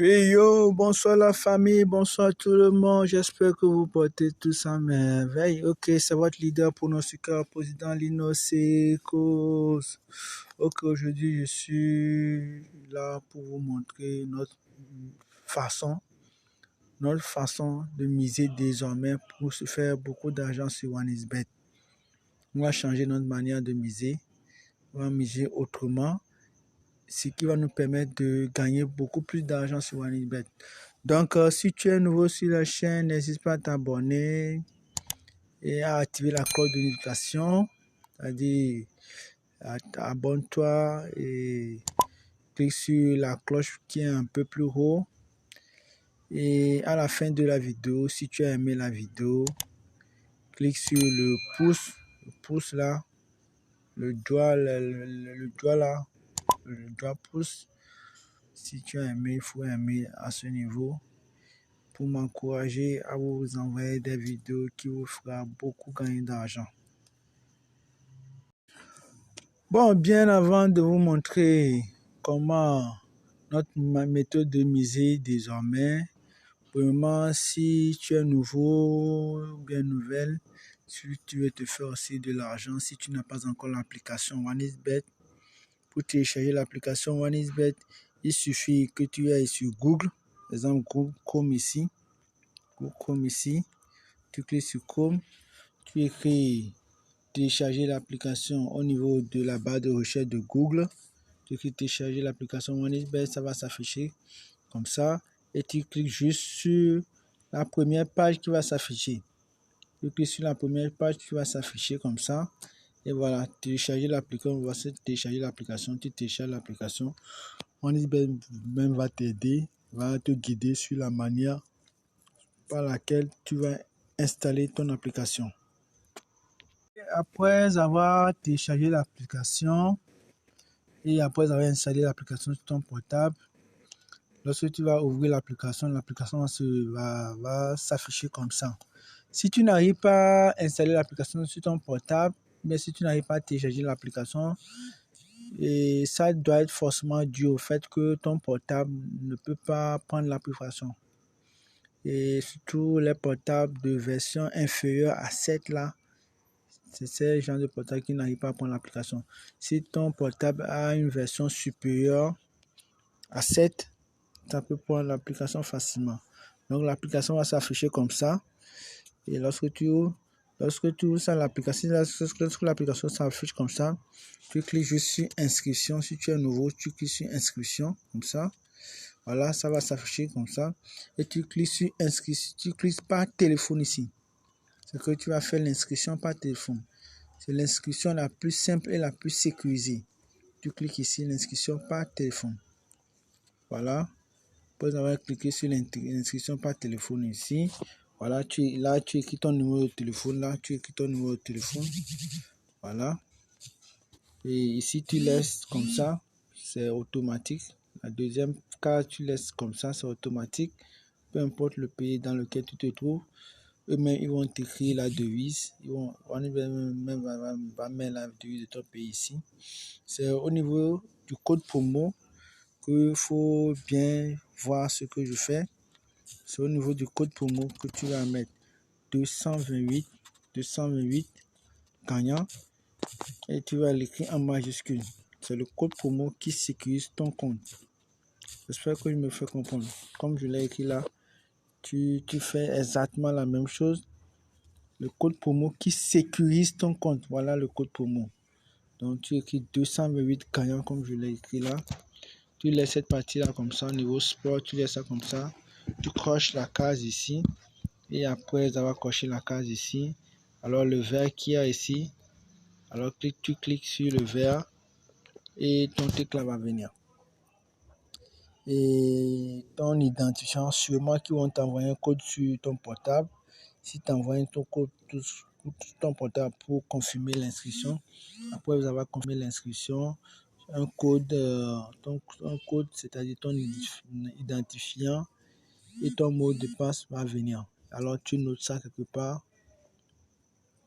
Oui, yo, bonsoir la famille, bonsoir tout le monde. J'espère que vous portez tous en merveille. Ok, c'est votre leader pronostiqueur, président Lino Sekos. Ok, aujourd'hui, je suis là pour vous montrer façon, notre façon de miser désormais pour se faire beaucoup d'argent sur OneXBet. On va changer notre manière de miser. On va miser autrement, ce qui va nous permettre de gagner beaucoup plus d'argent sur OneXBet. Donc, si tu es nouveau sur la chaîne, n'hésite pas à t'abonner et à activer la cloche de notification. C'est-à-dire, abonne-toi et clique sur la cloche qui est un peu plus haut. Et à la fin de la vidéo, si tu as aimé la vidéo, clique sur le pouce là, le doigt là, le doigt pouce. Si tu as aimé, il faut aimer à ce niveau pour m'encourager à vous envoyer des vidéos qui vous fera beaucoup gagner d'argent. Bon, bien avant de vous montrer comment notre méthode de miser désormais, vraiment si tu es nouveau ou bien nouvelle, si tu veux te faire aussi de l'argent, si tu n'as pas encore l'application OneXBet, pour télécharger l'application OneXBet, il suffit que tu ailles sur Google, par exemple Google Chrome ici, tu cliques sur Chrome, tu écris télécharger l'application au niveau de la barre de recherche de Google, tu cliques télécharger l'application OneXBet, ça va s'afficher comme ça, et tu cliques juste sur la première page qui va s'afficher. Tu cliques sur la première page qui va s'afficher comme ça, et voilà, télécharger l'application, on va télécharger l'application, tu télécharges l'application, OneXBet même va t'aider, va te guider sur la manière par laquelle tu vas installer ton application. Après avoir téléchargé l'application et après avoir installé l'application sur ton portable, lorsque tu vas ouvrir l'application va s'afficher comme ça. Si tu n'arrives pas à installer l'application sur ton portable, mais si tu n'arrives pas à télécharger l'application, et ça doit être forcément dû au fait que ton portable ne peut pas prendre l'application. Et surtout les portables de version inférieure à 7 là, c'est ce genre de portable qui n'arrive pas à prendre l'application. Si ton portable a une version supérieure à 7, ça peut prendre l'application facilement. Donc l'application va s'afficher comme ça. Et lorsque tu ouvres ça, l'application s'affiche comme ça, tu cliques juste sur inscription. Si tu es nouveau, tu cliques sur inscription comme ça. Voilà, ça va s'afficher comme ça. Et tu cliques sur inscription. Tu cliques par téléphone ici. C'est que tu vas faire l'inscription par téléphone. C'est l'inscription la plus simple et la plus sécurisée. Tu cliques ici, l'inscription par téléphone. Voilà. Après avoir cliqué sur l'inscription par téléphone ici, voilà, tu écris ton numéro de téléphone. Là, tu écris ton numéro de téléphone. Voilà. Et ici, tu laisses comme ça. C'est automatique. La deuxième case, tu laisses comme ça, c'est automatique. Peu importe le pays dans lequel tu te trouves. Eux-mêmes, ils vont t'écrire la devise. On va mettre la devise de ton pays ici. C'est au niveau du code promo qu'il faut bien voir ce que je fais. C'est au niveau du code promo que tu vas mettre 228 gagnant et tu vas l'écrire en majuscule. C'est le code promo qui sécurise ton compte. J'espère que je me fais comprendre. Comme je l'ai écrit là, tu fais exactement la même chose. Le code promo qui sécurise ton compte. Voilà le code promo. Donc tu écris 228 gagnants comme je l'ai écrit là. Tu laisses cette partie là comme ça au niveau sport. Tu laisses ça comme ça. Tu coches la case ici. Et après avoir coché la case ici, alors le vert qu'il y a ici, alors tu cliques sur le vert et ton éclat va venir. Et ton identifiant, sûrement qu'ils vont t'envoyer un code sur ton portable. Si tu envoies ton code sur ton portable pour confirmer l'inscription, après vous avez confirmé l'inscription, un code, c'est-à-dire ton identifiant et ton mot de passe va venir. Alors tu notes ça quelque part.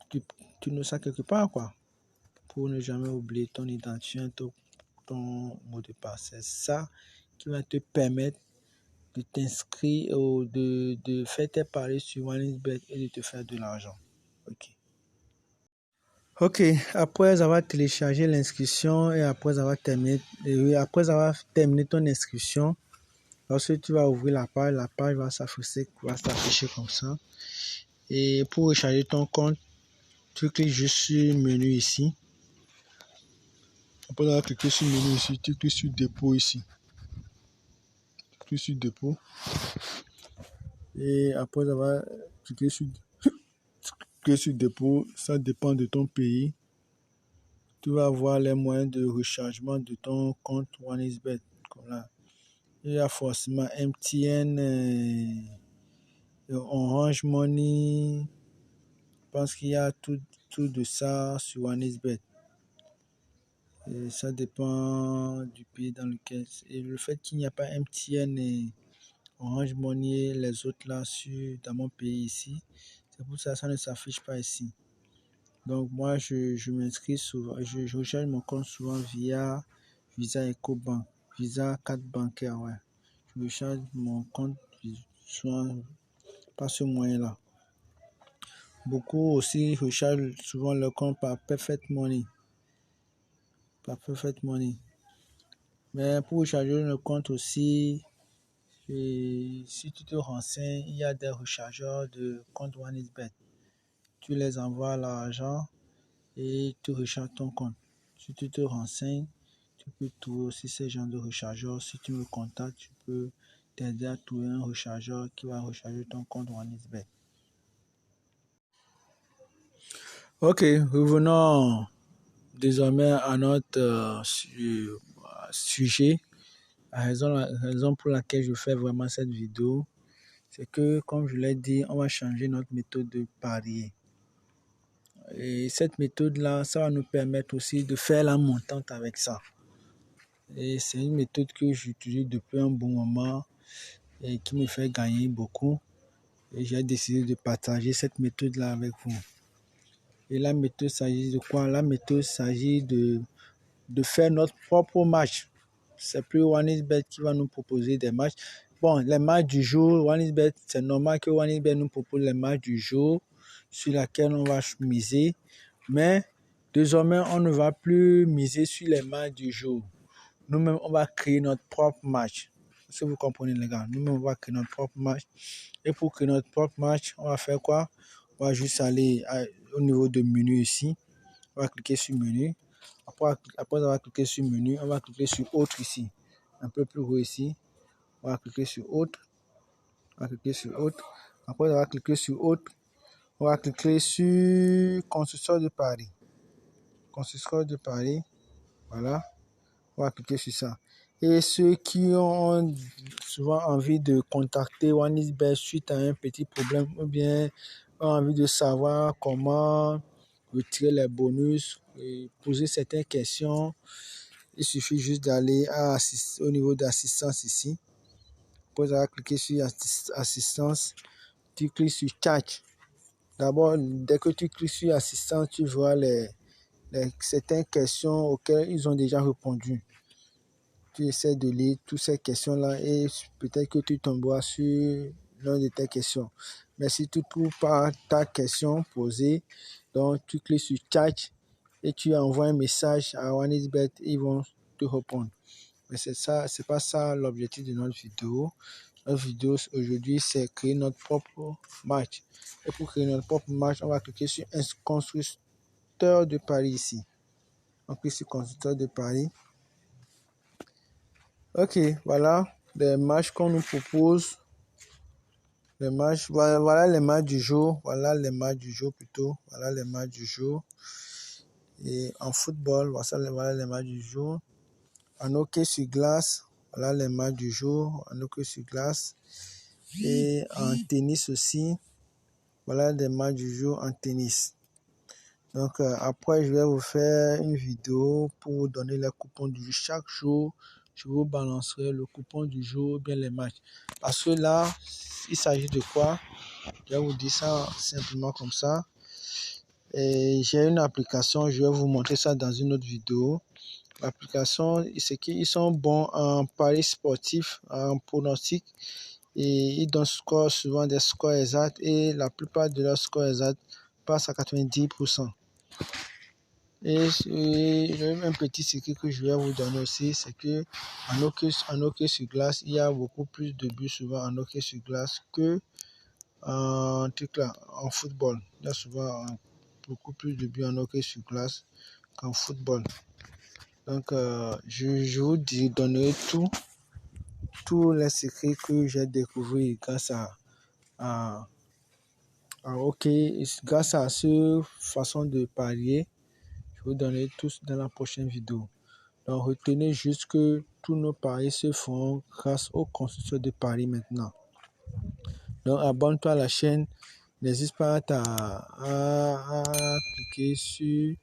Tu notes ça quelque part quoi. Pour ne jamais oublier ton identifiant, ton mot de passe. C'est ça qui va te permettre de t'inscrire ou de faire tes paris sur OneXBet et de te faire de l'argent. Ok, après avoir téléchargé l'inscription et après avoir terminé ton inscription, lorsque tu vas ouvrir la page va s'afficher comme ça. Et pour recharger ton compte, tu cliques juste sur menu ici. Après avoir cliqué sur menu ici, tu cliques sur dépôt ici. Tu cliques sur dépôt. Et après avoir cliqué sur dépôt, ça dépend de ton pays. Tu vas voir les moyens de rechargement de ton compte OneXBet. Comme là. Il y a forcément MTN, Orange Money. Je pense qu'il y a tout de ça sur OneXBet. Et ça dépend du pays dans lequel. Et le fait qu'il n'y a pas MTN et Orange Money, les autres là dans mon pays ici, c'est pour ça que ça ne s'affiche pas ici. Donc moi je m'inscris souvent, je recharge mon compte souvent via Visa EcoBank, Visa carte bancaire, ouais. Je recharge mon compte souvent par ce moyen-là. Beaucoup aussi rechargent souvent leur compte par Perfect Money. Mais pour recharger le compte aussi, si tu te renseignes, il y a des rechargeurs de compte OneXBet. Tu les envoies l'argent et tu recharges ton compte. Si tu te renseignes, tu peux trouver aussi ces genres de rechargeurs. Si tu me contactes, je peux t'aider à trouver un rechargeur qui va recharger ton compte OneXBet. Ok, revenons désormais à notre sujet. La raison pour laquelle je fais vraiment cette vidéo, c'est que, comme je l'ai dit, on va changer notre méthode de parier. Et cette méthode-là, ça va nous permettre aussi de faire la montante avec ça. Et c'est une méthode que j'utilise depuis un bon moment et qui me fait gagner beaucoup. Et j'ai décidé de partager cette méthode-là avec vous. Et la méthode s'agit de quoi? La méthode s'agit de faire notre propre match. C'est plus OneXBet qui va nous proposer des matchs. Bon, les matchs du jour, OneXBet, c'est normal que OneXBet nous propose les matchs du jour sur lesquels on va miser. Mais désormais, on ne va plus miser sur les matchs du jour. Nous-mêmes, on va créer notre propre match. Si vous comprenez, les gars, nous-mêmes, on va créer notre propre match. Et pour créer notre propre match, on va faire quoi? On va juste aller au niveau de menu ici. On va cliquer sur menu. Après avoir cliqué sur menu, on va cliquer sur autre ici. Un peu plus haut ici. On va cliquer sur autre. Après avoir cliqué sur autre, on va cliquer sur constructeur de paris. Voilà. On va cliquer sur ça. Et ceux qui ont souvent envie de contacter OneXBet suite à un petit problème ou bien ont envie de savoir comment retirer les bonus et poser certaines questions, il suffit juste d'aller au niveau d'assistance ici. Après avoir cliqué sur assistance, tu cliques sur chat. D'abord, dès que tu cliques sur assistance, tu vois certaines questions auxquelles ils ont déjà répondu. Tu essaies de lire toutes ces questions-là et peut-être que tu tomberas sur l'une de tes questions. Mais si tu ne trouves pas ta question posée, donc tu cliques sur chat et tu envoies un message à OneXBet, ils vont te répondre. Mais c'est pas ça l'objectif de notre vidéo. Notre vidéo aujourd'hui, c'est créer notre propre match. Et pour créer notre propre match, on va cliquer sur un constructeur de paris ici. On clique sur constructeur de paris. Ok, voilà les matchs qu'on nous propose. Voilà les matchs du jour. Voilà les matchs du jour. Et en football, voilà les matchs du jour. En hockey sur glace, voilà les matchs du jour. En hockey sur glace. Et en tennis aussi, voilà les matchs du jour en tennis. Donc après, je vais vous faire une vidéo pour vous donner les coupons du jour. Chaque jour, je vous balancerai le coupon du jour, bien les matchs. Parce que là, il s'agit de quoi? Je vais vous dire ça simplement comme ça. Et j'ai une application, je vais vous montrer ça dans une autre vidéo. l'application, c'est qu'ils sont bons en paris sportif, en pronostic, et ils donnent souvent des scores exacts, et la plupart de leurs scores exacts passent à 90%. Et un petit secret que je vais vous donner aussi, c'est que en hockey sur glace, il y a beaucoup plus de buts souvent en hockey sur glace que en football. Il y a souvent beaucoup plus de buts en hockey sur glace qu'en football. Donc, je vous donnerai tous les secrets que j'ai découverts grâce à hockey, grâce à cette façon de parier. Je vous donnerai tous dans la prochaine vidéo. Donc, retenez juste que tous nos paris se font grâce aux constructeurs de paris maintenant. Donc, abonne-toi à la chaîne. N'hésite pas à cliquer sur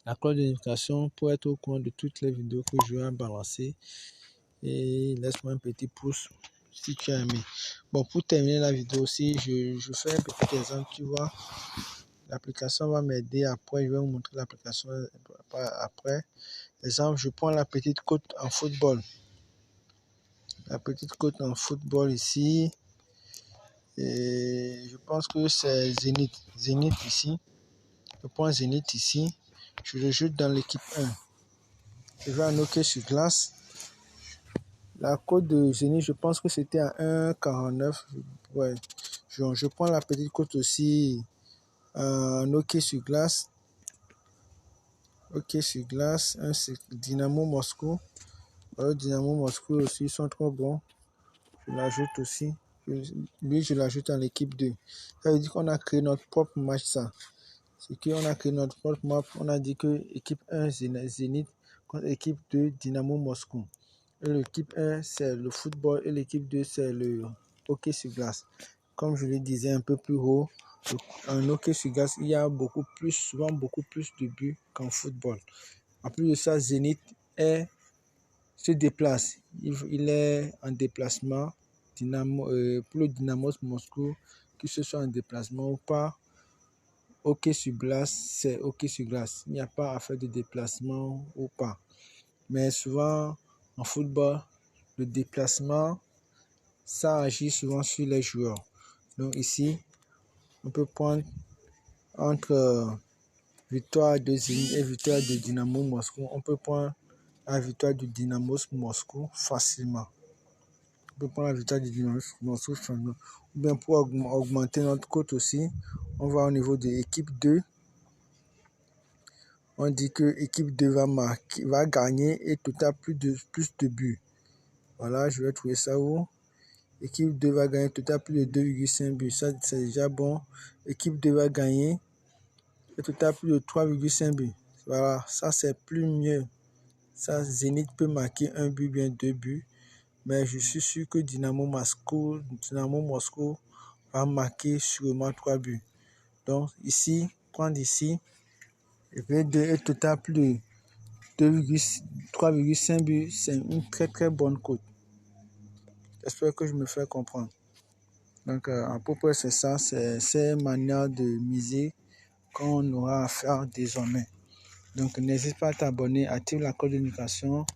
la cloche de notification pour être au courant de toutes les vidéos que je vais balancer. Et laisse-moi un petit pouce si tu as aimé. Bon, pour terminer la vidéo aussi, je fais un petit exemple. Tu vois, l'application va m'aider après. Je vais vous montrer l'application après. Exemple, je prends la petite cote en football. La petite cote en football ici. Et je pense que c'est Zénith. Zénith ici. Je prends Zénith ici. Je le joue dans l'équipe 1. Je vais en hockey sur glace. La cote de Zénith, je pense que c'était à 1,49. Ouais. Je prends la petite cote aussi en hockey sur glace. Hockey sur glace. C'est Dynamo Moscou. Alors, Dynamo Moscou aussi, ils sont trop bons. Je l'ajoute aussi. Lui, je l'ajoute en l'équipe 2. Ça veut dire qu'on a créé notre propre match, ça. C'est qu'on a créé notre propre map. On a dit que équipe 1, Zénith, contre équipe 2, Dynamo Moscou. Et l'équipe 1, c'est le football et l'équipe 2, c'est le hockey sur glace. Comme je le disais un peu plus haut, en hockey sur glace, il y a souvent beaucoup plus de buts qu'en football. En plus de ça, Zénith se déplace. Il est en déplacement pour le Dynamo Moscou, que ce soit en déplacement ou pas. Hockey sur glace, c'est hockey sur glace. Il n'y a pas à faire de déplacement ou pas. Mais souvent, en football, le déplacement, ça agit souvent sur les joueurs. Donc ici, on peut prendre entre victoire de Zénith et victoire de Dynamo Moscou. On peut prendre la victoire du Dynamo Moscou facilement. On peut prendre la victoire du Dynamo Moscou facilement. Ou bien pour augmenter notre cote aussi, on va au niveau de l'équipe 2. On dit que l'équipe 2 va gagner et total plus de buts. Voilà, je vais trouver ça où. Équipe 2 va gagner total plus de 2,5 buts. Ça, c'est déjà bon. Équipe 2 va gagner et total plus de 3,5 buts. Voilà, ça c'est plus mieux. Ça, Zénith peut marquer un but, bien 2 buts. Mais je suis sûr que Dynamo Moscou va marquer sûrement 3 buts. Donc ici, prendre ici, et total plus de 3,5 buts, c'est une très très bonne cote. J'espère que je me fais comprendre. Donc à peu près c'est ça, c'est ces manières de miser qu'on aura à faire désormais. Donc n'hésite pas à t'abonner, active la cloche de notification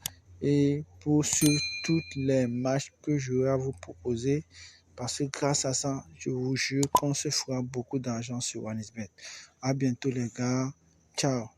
et pour suivre toutes les matchs que je vais vous proposer. Parce que grâce à ça, je vous jure qu'on se fera beaucoup d'argent sur OneXBet. À bientôt les gars. Ciao.